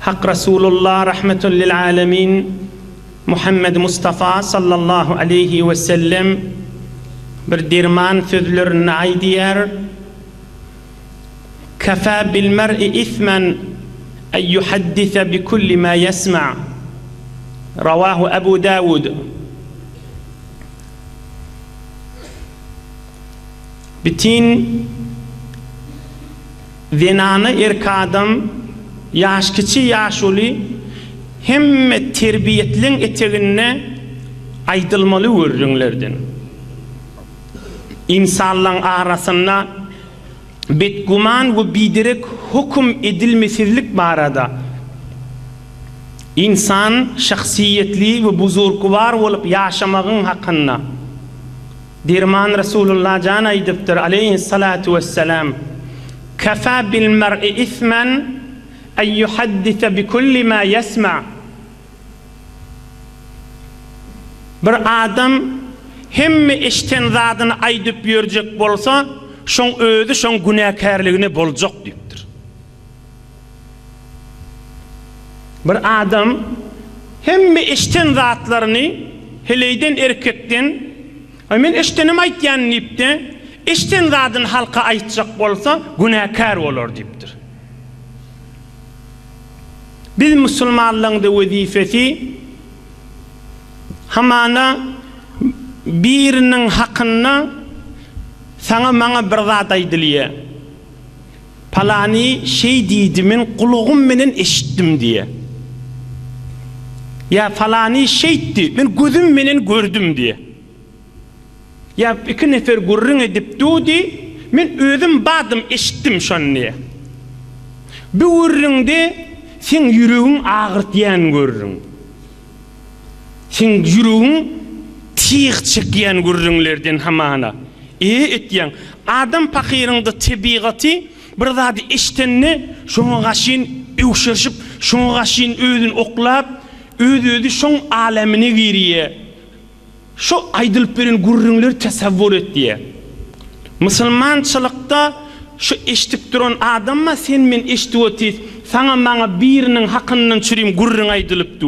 Hak Resulullah rahmetun lil alemin Muhammed Mustafa sallallahu aleyhi ve sellem bir dirman sözlerini aydiyer. Kafa bil mer'i ismen en yuhaddise bi kulli ma yesma. Ravahu Ebu Davud. Bitin zinanı erkadam yaş kiçi yaşuli hem terbiyetlin eteğine aydılmalı görünlerden. İnsanların arasında betguman ve bidirek hukum edilmesizlik barada insan şahsiyetli ve buzurgvar olup yaşamağın hakkında Dirman Resulullah can aydıptır aleyhissalatu vesselam kafa bil mer'i ismen en yuhaddise bi kulli ma yesma. Bir adam hem işten zadını aydıp yürüyecek bolsa şon özü şon günahkarlığını bolacak deyiptir. Bir adam hem işten zatlarını heleyden erkekten men iştenim aytyan deyipti işten zadını halka aytacak bolsa günahkar olur deyiptir. Biz Müslümanlığın da vazifesi hamana birinin hakkını sana bana bir zat aydiliye. Palani şey deydimin kuluğum menen eşittim diye. Ya falani şeydi men gözüm menen gördüm diye. Ya iki nefer gurrun edip dudi men özüm badım eşittim şon diye. Bu üründe sen yüreğin ağırtyan görürün. Sen yüreğin tiyik çekiyen görürünlerden hamana. Etyen adam pakirinde tabiatı bir zadi iştenni şoňa gaşyn öwşerşip şoňa gaşyn özün oklap özü şoň alemine giriye. Şu aydylyp beren görürünler tasavvur et diye. Müslümançylykda şu eşitip duran adamma sen men eşitip otyp sana maňa birinin hakkyndan çürüm gurrun aydylypdy.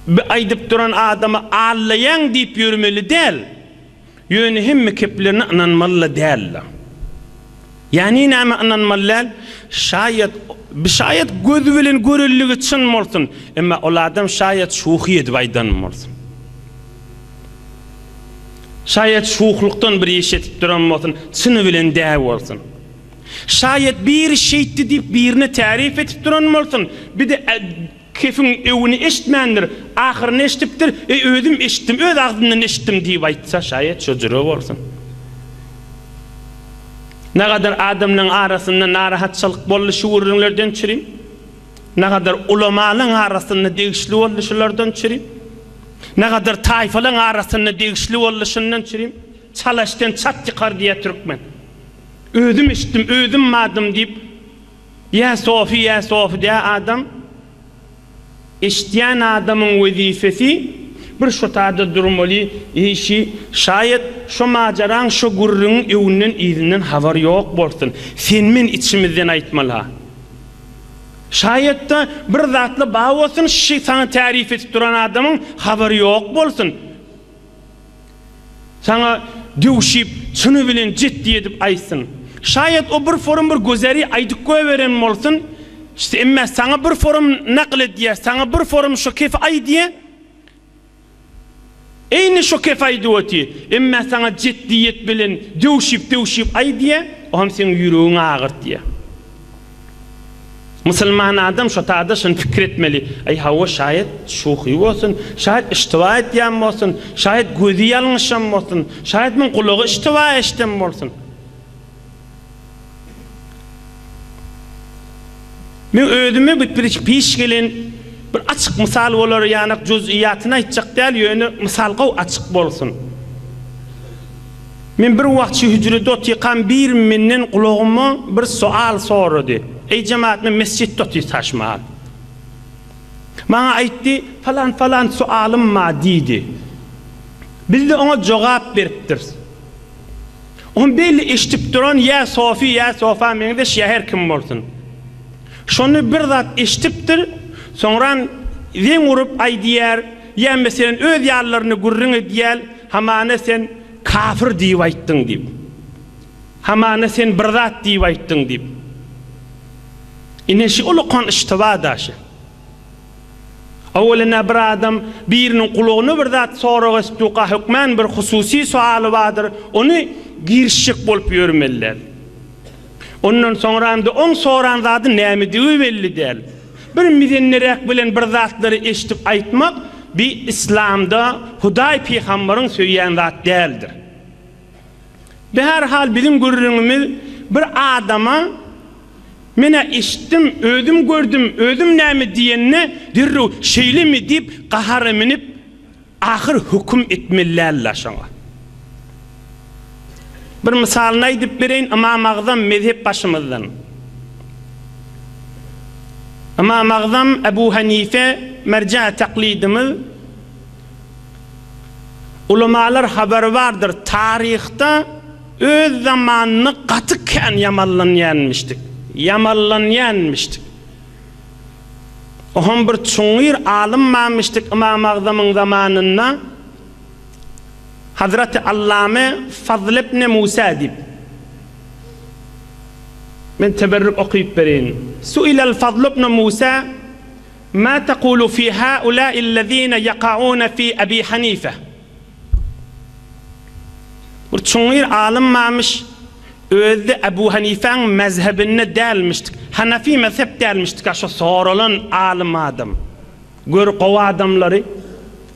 Bir aydyp duran adama allayan deyip yürümeli del. Yönü hemme keplerine inanmalı değil. Yani ne inanmalı? Şayet gözü bilen görüllüğü çyn bolsun, ama o adam şayet şuhiyet baydan bolsun. Şayet şuhluktan bir eşitip duran bolsun, çyny bilen däw bolsun. Şayet bir şeydi deyip birini tarif etip duran bolsun, bir de kefin evini eşitmendir, ahırını eşitiptir, özüm eşittim, öz ağzından eşittim deyip aytsa şayet çözürü olsun. Ne kadar adamın arasında narahatçılık boluşu görünlerden çürüyüm, ne kadar ulamalın arasında değişli oluşlardan çürüyüm, ne kadar tayfalın arasında değişli oluşundan çürüyüm, çalıştan çat çıkar diye Türkmen. Özüm eşittim, özüm madım deyip, ya Sofi diye adam, İşteyen adamın vazifesi bir şotada durmalı işi şayet şu macaran şu gurrun evinin izinden haber yok bolsun. Sen men içimizden aytmalı. Şayet de bir zatlı bağ olsun şi sana tarif etip duran adamın haberi yok bolsun. Sana dövüşip çyny bilen ciddi edip aysın. Şayet o bir forum bir gözeri aydık koyveren bolsun. İşte emme sana bir forum naklet diye, sana bir forum şu kef ay diye, eyni şu kef ay diye, emme sana ciddiyet bilen dövüşip ay diye, o hem senin yüreğin ağır diye. Müslüman adam şu taada şun fikir etmeli, ay hava şayet şuhi olsun, şayet iştiva etyen olsun, şayet gözü yanlışım olsun, şayet min kulağı iştiva eştem olsun. Men özüme bir piş gelen bir açık misal olur yani cüz'iyatını aytacak değil yönü misalga açık bolsun. Men bir wagt hücrede otykan bir menden kulağıma bir sual sordy. Ey cemaat men mescitde otytaşmal. Bana aytdy falan sualım ma dedi. Biz de ona cevap beripdir. On belli eşitip duran ya Sofi ya Sofa mende şehir kim bolsun. Şonu bir zat eşitipdir. Soňra zeň urup aýdýar, ýa meselen öz ýarlaryny gurrun edýär, hamana sen kafir diýip aýtdyň diýip. Hamana sen bir zat diýip aýtdyň diýip. Ine şu ulqan iştibadaşy. Awlana bir adam biriniň kulugyny bir zat soraga istuqa hukman bir hususi sualy bardyr. Onu girişik bolup ýörmeliler. Ondan soňra da on soran zaty näme diýip belli däl. Bir mizenlerek bilen bir zatlary eşitip aýtmak bir İslamda Hudaý peýgamberiň söýýän zat däldir. Her hal bizim görürüňimiz bir adama mene eşitdim, ödüm gördüm, ödüm näme diýenne dirru şeýlemi diýip gahary minip ahir hukm etmellerler şoňa. Bir misalyny aýdyp bereýin, Imam Agzam mezhep başymyzdan. Imam Agzam Ebu Hanife merca taklidimiz. Ulamalar haber vardır, tarihte öz zamanını qatıkken yamallanyanmıştık. Ohun bir çoğir alınmamıştık İmam Agzam'ın zamanında. Hazreti Allame Fazl ibn Musa dip. Men teberrük okuyup bereyim. Su'ilal Fazl ibn Musa ma taqulu fi ha'ula'illezine yaqa'una fi Abi Hanife. Bir çoğir alınmamış özde Ebu Hanife'nin mezhebine delmiştik. Hanefi mezhep delmiştik. Aşo sorulan alim adam. Gör kova adamları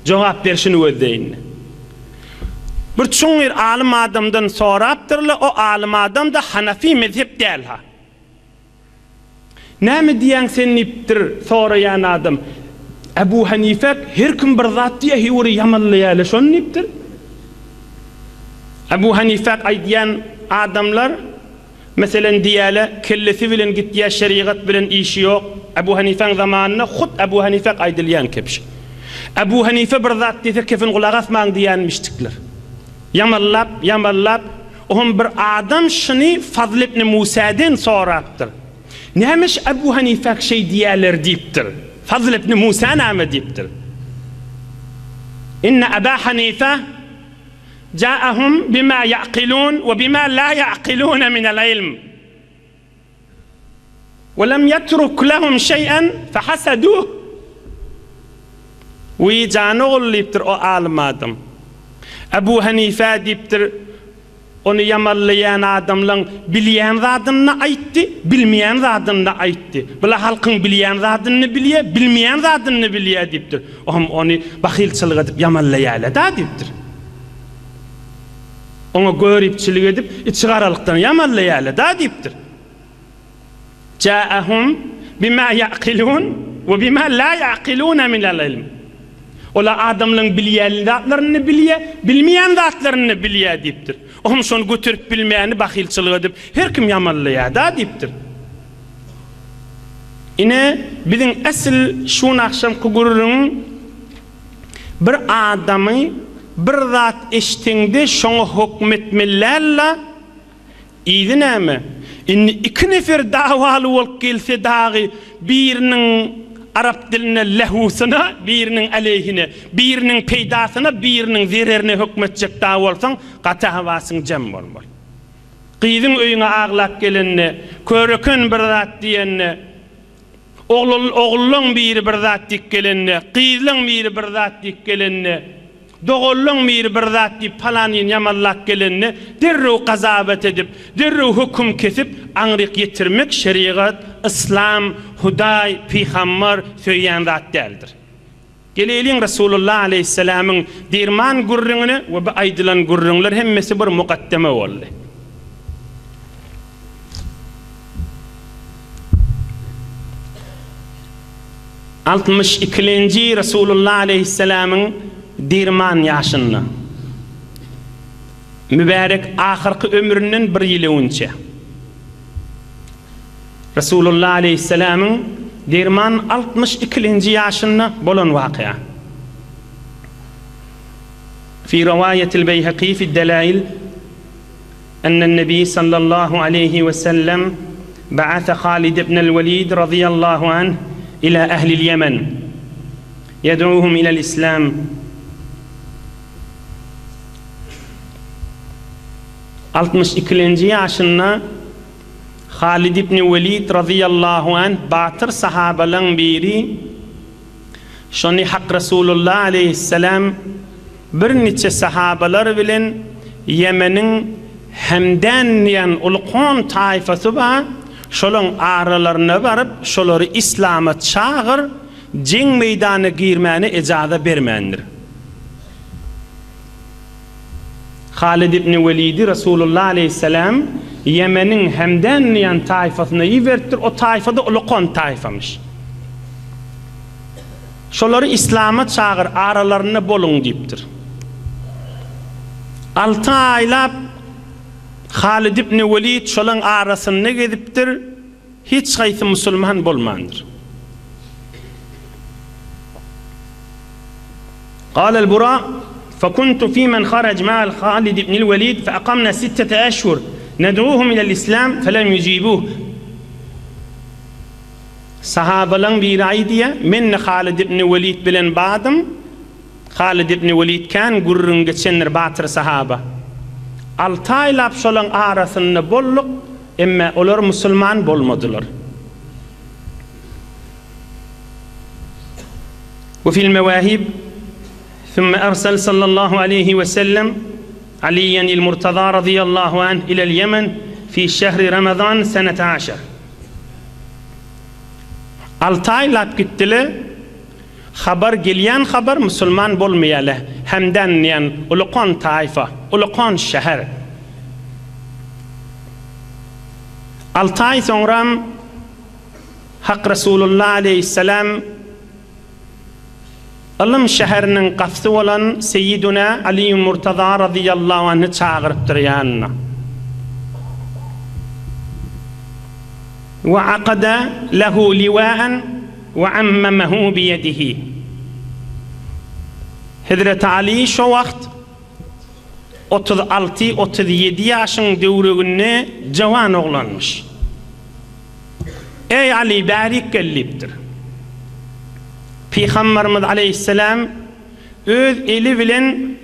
cevap verişini özdeyini. Bir çoğir alim adamdan soraptırlı, o alim adam da Hanefi mezhep del ha. Näme diýen sen niptir sorayan adam? Ebu Hanife her kim bir zat diye hiwri yamallayala şon niptir? Ebu Hanife aýdýan adamlar meselen diýäle kellesi bilen gitýär, şeriat bilen işi ýok. Ebu Hanife'nin zamanına hut Ebu Hanife aýdylýan kepşi. Ebu Hanife bir zat diýse kefin gulak asmaň diýenmişdikler. Yamallap ohun bir adam şunu Fazl ibn Musa'dan sorapdyr. Nämiş Ebu Hanife şey diýerler diýipdir. Fazl ibn Musa näme diýipdir? İnne Ebu Hanife جاءهم بما يعقلون وبما لا يعقلون من العلم ولم يترك لهم شيئا فحسدوه ويجانول ليبتر او عالم adam Ebu Hanife diýipdir onu yamallayyan adamlaryň bilýän zadyny aýtdy, bilmeýän zadyny aýtdy. Bula halkyň bilýän zadyny bilýär, bilmeýän zadyny bilýär diýipdir. Onu bahilçilik edip yamallayýarlar da diýipdir. Ona görüpçilik edip içgaralıktan yamallayýarlar da diýipdir. Ja'ahum bima ya'qilun we bima la ya'qiluna min al-ilm. Ola adamlaryň bilýän zatlaryny bilýär, bilmeýän zatlaryny bilýär diýipdir. Oňa şonu götürüp bilmeýäni bahilçilik edip her kim yamallayýar da diýipdir. Ine biziň asl şu akşam gururun bir adamy bir zat eşitinde şoňa hukmetmellerle iydi näme? Inni iki nefer davaly bolup gelse dagy biriniň Arap diline lehusyna, biriniň aleyhine, biriniň peýdasyna, biriniň zererine hukmetjek dawa bolsaň, gata hawasyň jam bolmaly. Gyzyň öýüne aglap gelenne, köreken bir zat diýenne, oğluň biri bir zat dik gelenne, gyzyň biri bir zat dik gelenne, Doğullun bir zat diýip palanin yamallak gelenne derrew gazabet edip, derrew hukm kesip aňryk ýetirmek şeriat, İslam, Hudaý, peýgamber söýýän zat däldir. Geleliň Rasulullah aleyhissalamyň dirman gurruňyny we bu aýdylan gurruňlar hemmesi bir muqaddeme boldy. Altmış ikinci Rasulullah aleyhissalamyň dirman ýaşynda. Mübarek ahirki ömründen bir ýyl önce. Rasulullah aleyhissalamyň dirman 62-nji ýaşynda bolan waqia. Fi riwayatil Beyhaqi fi Delail أن النبي صلى الله عليه وسلم بعث خالد بن الوليد رضي الله عنه إلى أهل اليمن يدعوهم إلى الإسلام. 62 yaşında Halid ibn Velid radıyallahu anh batır sahabalan biri şoni hak Resulullah aleyhisselam bir neçe sahabalar bilen Yemen'in Hemden diyen ulqon taifası var. Şolun aralarına barıp şolary İslam'a çağır, jeng meydana girmeni icazat bermendir. Halid ibn Velid Resulullah aleyhisselam Yemen'in Hemden diyen taifasına yivertir. O taifada ulqon taifamış. Şolary İslam'a çağır, aralarına bolun diptir. 6 aylap Halid ibn Velid şolun arasını gediptir. Hiç kaysi Müslüman bolmandır. قال البراء فكنت في من خرج مع خالد بن الوليد فأقمنا 6 أشهر ندعوهم إلى الإسلام فلم يجيبوه. Sahabalan bir aydiye men Halid ibn Velid bilen badım. Halid ibn Velid kan gurrun geçenler batır sahaba. 6 aylap şolun arasını bolluk, emme olar Müslüman bolmadılar. وفي المواهب ثم أرسل صلى الله عليه وسلم عليا المرتضى رضي الله عنه إلى اليمن في شهر رمضان سنة 10. 6 aylap gittiler. Haber gelyen haber Müslüman bolmayalı. Hemden yani ulqon taifa, ulqon şehir. 6 ay sonra Hak Resulullah aleyhisselam Alım şehrinin qafsı olan Seyyiduna Ali Murtaza radıyallahu anh'ı çağırıptır yanına. Ve aqada lehu liwa'an ve ammamehu biyedihi. Hazreti Ali şu vakt 36-37 yaşın dövrüğünde cavan oğlanmış. Ey Ali barik kelliptir. Peygamberimiz aleyhisselam öz eli bilen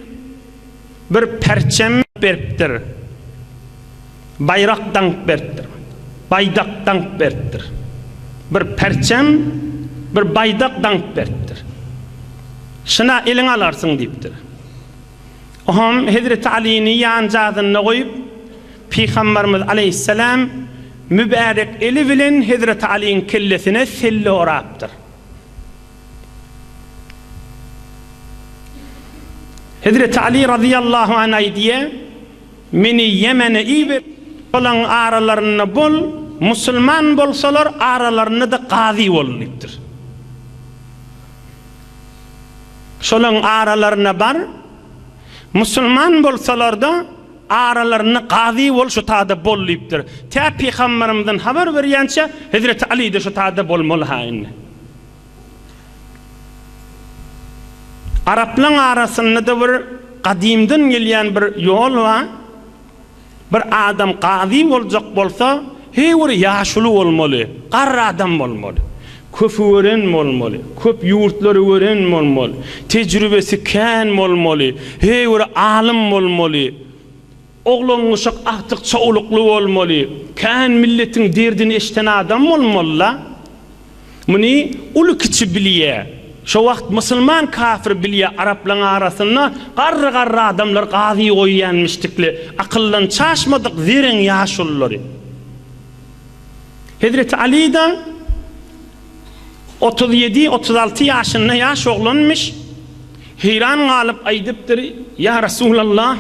bir perçem beriptir. Bayraktan beriptir. Baydaktan beriptir. Bir perçem, bir baydaktan beriptir. Şuna elin alarsın deyiptir. Oham Hazreti Ali'ni yancadını koyup Peygamberimiz aleyhisselam mübarek eli bilen Hazreti Ali'nin kellesine selli oraptır. Hazreti Ali radıyallahu anh diye meni Yemen'e iber olan aralarını bol, Müslüman bolsalar aralarını da qazi oluniptir. Şolun aralarına bar, Müslüman bolsalar da aralarını qazi ol şu taada bolliptir. Ta Peygamberimizden haber verýänçe Hazreti Ali de şu taada bolmaly haýyny. Araplan arasında da bir qadimden gelýän bir ýol var. Bir adam qazi boljak bolsa, heýwer ýaşuly bolmaly, garra adam bolmaly. Köp ören bolmaly, köp ýurtlary ören bolmaly, tejrübesi kän bolmaly, heýwer alim bolmaly. Oğlan uşak ahtyk çoğulukly bolmaly, kän milletin derdini eşiten adam bolmaly. Muni uly kiçi bilýär. Şu vakt Müslüman kafir bilýär Araplan arasynda garra adamlar qazi goýýanmışdykly, akyllan çaşmadyk ziren ýaşullary. Hazreti Ali da 37-36 yaşında yaş oğlanmış. Heyran galıp aýdypdyr: "Ya Resulallah,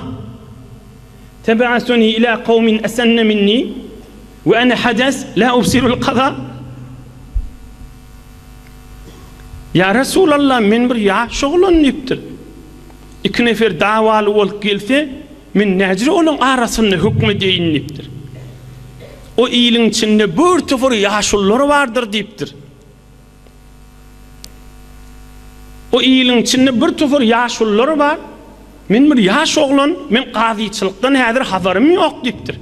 teb'asuni ila qawmin asanna minni ve ana hadas la ubsirul qada." Ya Resulallah, men bir yaş oğlanlypdyr. 2 nefer dawaly bolup gelse, men näjir onun arasynda hukm edýänlipdir. O ýylyň içinde bir töfer ýaşullar bardyr diýipdir. O ýylyň içinde bir töfer ýaşullar bar. Men bir yaş oğlan, men qazyçylykdan häzir habarym ýok diýipdir.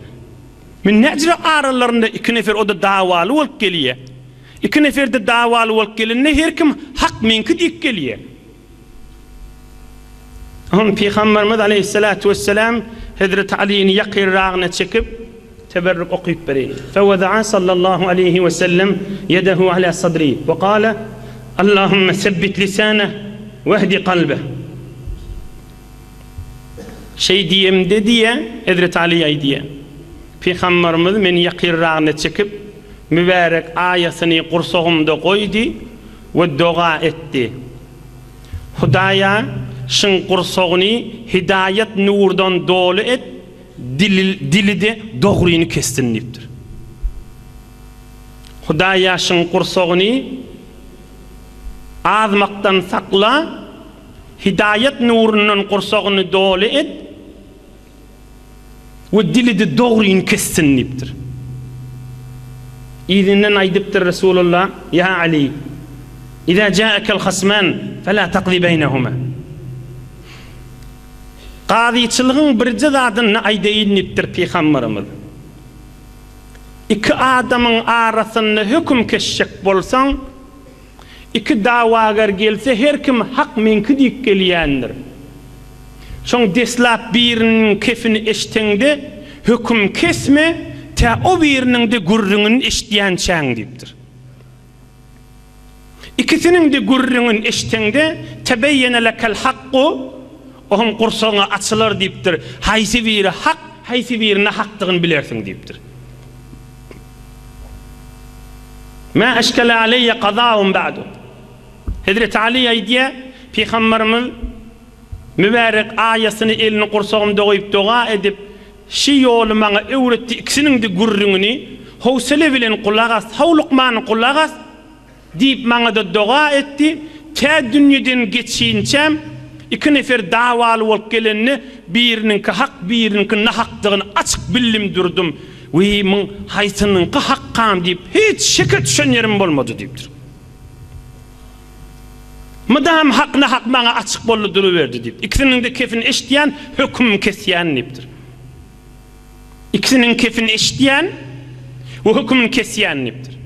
Min necre aralarında iki nefer o da davalı olup geliyor. İki nefer de davalı olup gelinne her kim hak minki dik geliyor. Onun Peygamberimiz aleyhissalatu vesselam Hazreti Ali'ni yakirrağına çekip teberrük okuyup vereyim. Fevada'a sallallahu aleyhi ve sellem yedehu ala sadri ve kâle Allahümme sebbit lisaneh ve ehdi kalbeh. Şey diyem de diye Hazreti Ali'ye diye. Peygamberimiz meni yakirrağına çekip mübarek ayasını kursağımda koydu ve dua etti. Hudaya şın kursağını hidayet nurdan dolu et, dili de doğruyunu kestinliptir. Hudaya şın kursağını azmaktan sakla, hidayet nurunun kursağını dolu et ve dili de doğruyunu kestinliptir. İzinden aydıptır Resulullah, ya Ali, İza ca'akel khasman fela taqdi beynehuma. Qadiyçılığın birinci zadını aydayıniptir Peygamberimiz. İki adamın arasında hüküm keşecek bolsan, iki davagar gelse her kim hak minki dik geliyendir. Şoň deslap birinin kefini eşteňde hüküm kesme, ta o birinin de gurrunun eşdiyen çaň dipdir. İkisinin de gurrunun eşteňde tebeyyene lekel hakku, oğun kursağa açılır dipdir. Haysi biri hak, haysi birine haktığını bilersin dipdir. Ma eşkele aleyye qadâun ba'du. Hazreti Ali'ye diye Peygamberimiz mübarek ayasını elini kursağımda koyup dua edip şi yolu bana öğretti. İkisinin de gurrunu howsele bilen kulak as, havlukmanı kulak as deyip bana da dua etti. Ta dünyadan geçinçem iki nefer davalı olup gelenini birininki hak, birininki nahaktığını açık billim durdum. Ve min haysınınki hakkam deyip hiç şeke düşen yerim olmadı deyiptir. Madam hak nahak bana açık bollu duruverdi deyip. İkisinin de kefini eşdiyen hüküm kesiyen deyiptir. İkisinin kefini eşdiyen ve hükümün kesiyen deyiptir.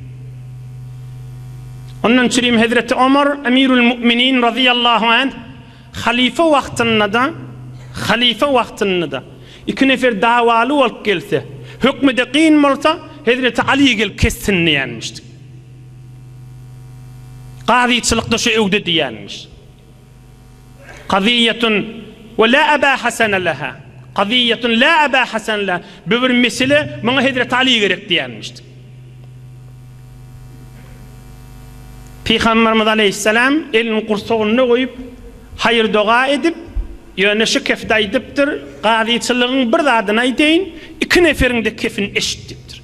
Ondan çürüyüm Hazreti Ömer Emirül Müminin radıyallahu anh halife vaktinde da iki nefer davalı olup gelse hükmü de kıyın olsa Hazreti Ali'ye gel kessinini yenmiştik. Qadiyçılıkta şu evde diyenmiş. Qadiyetun ve la aba hasene leha. Qadiyetun la aba hasene leha. Bir mesele bana Hazreti Ali'ye gerek diyenmiştik. Peygamberimiz aleyhisselam elini kursağına koyup hayır dua edip yani şu kefte ediptir. Qadiyçılığın bir adına aydeyin iki neferin de kefin eşittir.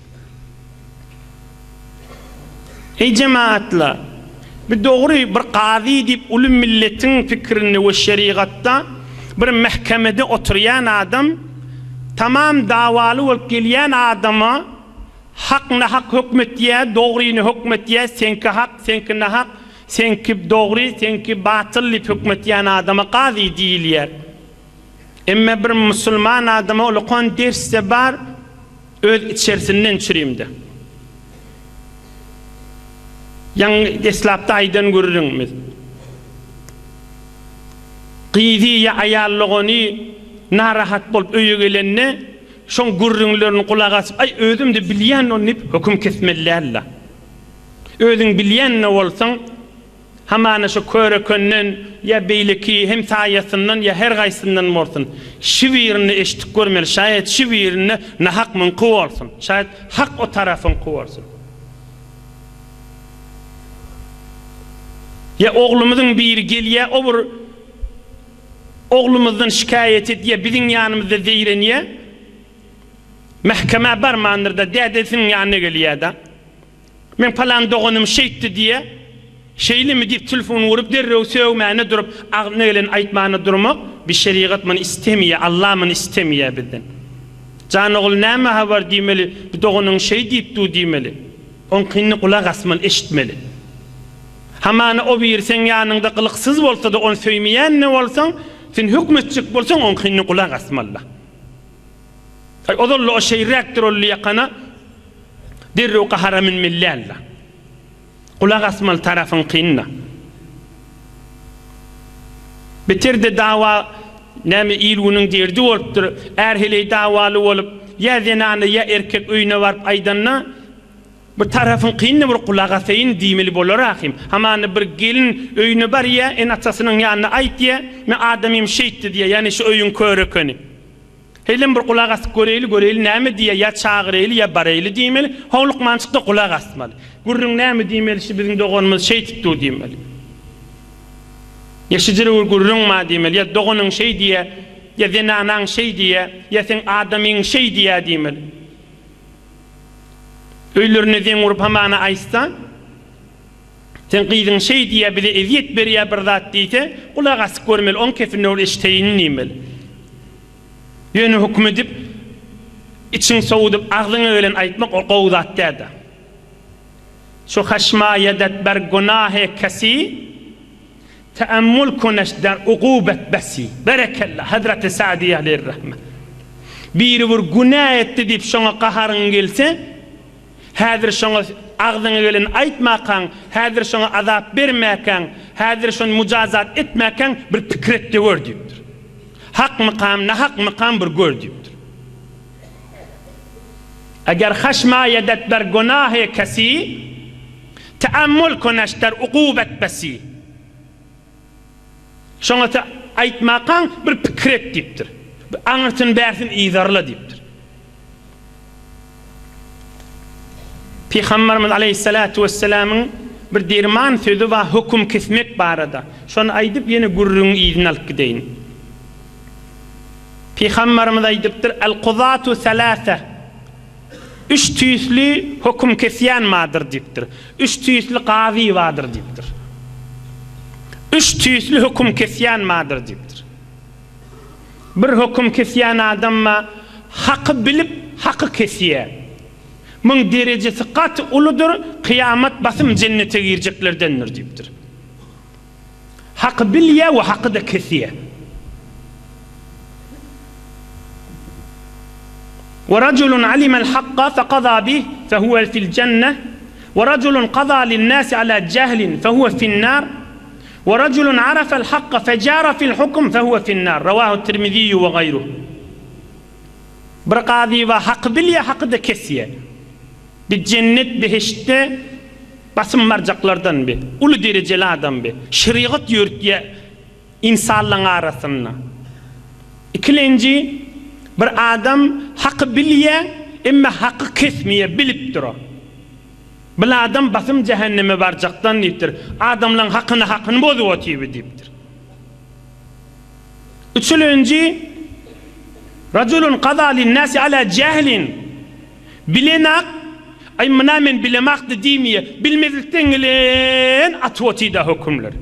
Ey cemaatler, bir doğru bir qadi deyip ulu milletin fikrini ve şeriatta bir mahkemede oturuyan adam tamam davalı olup gelen adama hak nahak hükmetiye, doğruyunu hükmetiye, senki hak, senki nahak, senki doğru, senki batıl deyip hükmetiyen adama qadi değiller. Emme bir Müslüman adama olukan derste var öz içerisinden çürüyümde. Yang deslapta aydan görürüňiz. Qiydiye ayallığını narahat bolup öýe gelenne şoň gurrunlaryny kulak asyp ay özüm de bilýän onu hüküm kesmellerler. Özüň bilýän bolsaň hamana şu körekönden ya beýleki hem saýasyndan ya her gaýsyndan bolsun şu birini eşitip görmeli şayet şu birini nahak mınky bolsun şayet hak o tarafyn bolsun. Ya oğlumuzun biri geliye, o bir oğlumuzdan şikayet ediye, bizim yanımızda zeyreniye, mahkeme barmandır da, dedesinin yanına geliye da, ben falan doğunum şeytti diye, şeyli mi deyip telefonu vurup, derrev sövmeyene durup, ağına gelen aytmağına durmak, bir şeriat mı istemiye, Allah mı istemiye bizden. Can oğul ne mi haber demeli, bir doğunun şey deyip du demeli, on kıyını kulak asmalı, eşitmeli. Hamana o bir sen yanında kılıksız bolsa da on söymeyen ne bolsan sen hükmetçik bolsan on kıyını kulak asmalla. Odollu o şeyrektir ollu yakana dirru qahara min millalla. Kulak asmal tarafın qinna. Bitirdi dava näme ilunun derdi bolupdyr. Erhili davalı olup ya zenany ya erkek öýüne barıp aydanna bir tarafın qinni bir kulak asayn diýmeli bolar ahim. Hamany bir gelin öýüne bar ya en atasynyň ýanyna aýt ya men adamym şeýtdi diýe, ýani şu öýün körekeni. Helim bir kulak asyp göreyli näme diýe ya çağırayly ya barayly diýmeli. Howluk mançykda kulak asmaly. Gurrun näme diýmeli şu biziň dogonymyz şeýtdi diýmeli. Yaşıcırı gurrun ma diýmeli ya dogonuň şey diýe ya zenanaň şey diýe ya sen adamyň şey diýe diýmeli. Öýlerini den urup hamana aýtsa sen gyzyň şey diýe bile eziyet berýär bir zat diýse kulak asyp görmeli, on kefine ol işteýini diýmeli. Ýöne hukm edip içiň soğudup aglyňa gelen aýtmak o gowzat dädi. Şu haşma yadat ber gunahe kesi teammül kuneş der uqubet besi. Berekallah Hazreti Sa'di aleyhirrahme. Biri bir günah etdi diýip şoňa qaharyň gelse, häzir şoňa agdyňa gelen aýtmakan, häzir şoňa azap bermäken, häzir şoň mujazat etmäken bir pikretde gördüpdir. Hak maqam, nahak maqam bir gördüpdir. Eger haşma yadat ber gunahe kesi teammül kuneş der uqubet besi. Şoňa aýtmakan bir pikret diýipdir. Aňyrtyn bärsin ýyzarla diýipdir. Peygamberimiz aleyhissalatu vesselam'ın bir derman sözü we hukm kesmek barada. Şonu aýdyp ýene gurrun ýyzyny alyp gideýin. Peygamberimiz aýdypdyr: "El-quzatu salasa." Üç tüýsli hukm kesýän madyr diýipdir. Üç tüýsli gazy wadyr diýipdir. Üç tüýsli hukm kesýän madyr diýipdir. Bir hukm kesýän adamma haky bilip haky kesýär. Muň derejesi gat uludur, kıyamet basym cennete girjeklerdendir diýipdir. Haky bilýär we haky da kesýär. ورجل علم الحق فقضى به فهو في الجنة ورجل قضى للناس على جهل فهو في النار ورجل عرف الحق فجار في الحكم فهو في النار رواه الترمذي وغيره. برقاضي وحق بليا حق da kesiye. Bir cennet behişte basım marcaklardan bir ulu dereceli adam bir şeriat yürütüye insanların arasında. İkilenci bir adam hakkı bilye ama hakkı kesmeye bilip dura. Bir adam basım cehenneme varacaktan deyiptir. Adamların hakkını bozup otuyor deyiptir. Üçüncü raculun qada linnâsi ala cehlin bilenak ay mınamen bilemak da diymiye bilmezlikten gelen atwotida hükümler.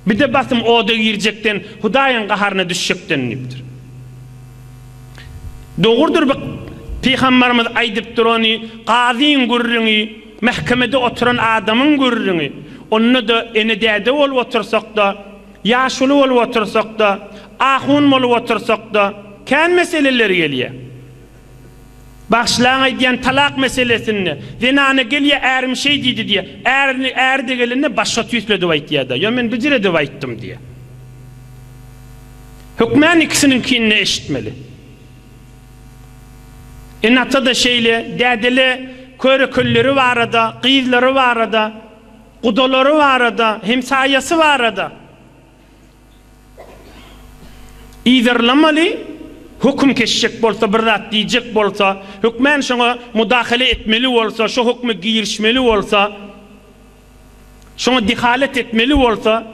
Bir de basım oda girecekten Hudaýyň qaharına düşecekten deyiptir. Doğrudur bak Peygamberimiz aýdypdyr ony gazyň gurrüňi, mahkemede oturan adamyň gurrüňi, onu da enedäde bolup otursak da, ýaşuly bolup otursak da, ahun bolup otursak da, kän meseleleri gelýär. Başlaň aýdýan talak meselesini, zenana gelýär ärim şey diýdi diýe, ärde gelende başga tüýsle dep aýtýar da, ýa men bijire dep aýtdym diýe. Hükmän ikisinin kinni eşitmeli. Enata da şeyle, dädeli körekölleri var arada, gyzlary var arada, gudolary var arada, hemsaýasy var arada. Ýyzarlamaly, hukm keşjek bolsa, bir zat diýjek bolsa, hükmän şoňa mudahale etmeli bolsa, şu hukmy girişmeli bolsa, şoňa dihalet etmeli bolsa,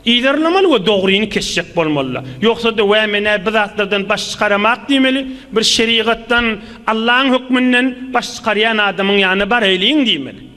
ýyzarlamaly we dogryny keşjek bolmaly. Ýoksa da we mene bir zatlardan baş çykaramak diýmeli, bir şeriatdan Allahyň hukmünden baş çykarýan adamyň ýanyna bar eýliň diýmeli.